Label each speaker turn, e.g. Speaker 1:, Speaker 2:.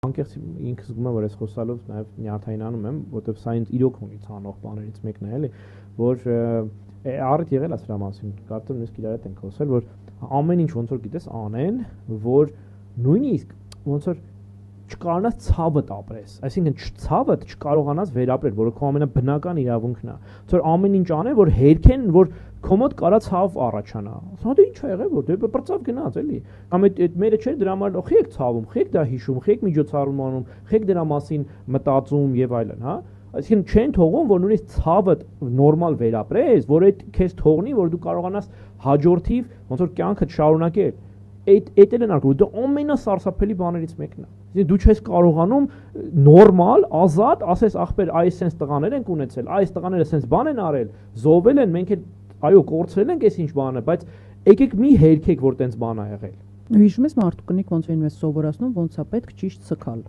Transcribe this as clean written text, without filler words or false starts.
Speaker 1: Անկեղծ ինքս զգում եմ, որ այս խոսալով նաև նյարդայնանում եմ, որովհետև սա ինձ իրոք ունի ցանող բաներից մեկն է, էլի, որ առիթ եղել է սրա մասին, կարծեմ նույնիսկ իրար հետ ենք խոսել, որ ամեն ինչ ոնց որ գիտես անեն, որ նույնիսկ ոնց որ չկարողանաս ցավդ ապրես, այսինքն ցավդ չկարողանաս վերապրել, որը քո ամենաբնական իրավունքն է, ոնց որ ամեն ինչ անեն, որ հերքեն, որ քո մոտ կարա ցավ առաջանա, ասա դե ինչ ա եղել, որ դե բրծավ գնաց, էլի, կամ այդ մերը չէ դրա համար խի եք ցավում, խի եք դա հիշում, խի եք միջոցառում անում, խի եք դրա մասին մտածում եւ այլն, հա, այսինքն չեն թողում, որ նույնիսկ ցավդ նորմալ վերապրես, որ այդ քեզ թողնի, որ դու կարողանաս հաջորդիվ ոնց որ կյանքդ շարունակել, այդ էլ են արկում, դա ամենասարսափելի բաներից մեկն է, այսինքն դու չես կարողանում նորմալ, ազատ, ասես ախպեր, այս sense տղաներ են ունեցել, այս տղաները sense բան են արել, զոհվել են, մենք էլ այո, կորցրել ենք այս ինչ բանը, բայց եկեք մի հերքեք, որ տենց բան ա եղել։
Speaker 2: Հիշում ես մարդու կնիկ ոնց էին մեզ սովորացնում, ոնց է պետք ճիշտ սկալ։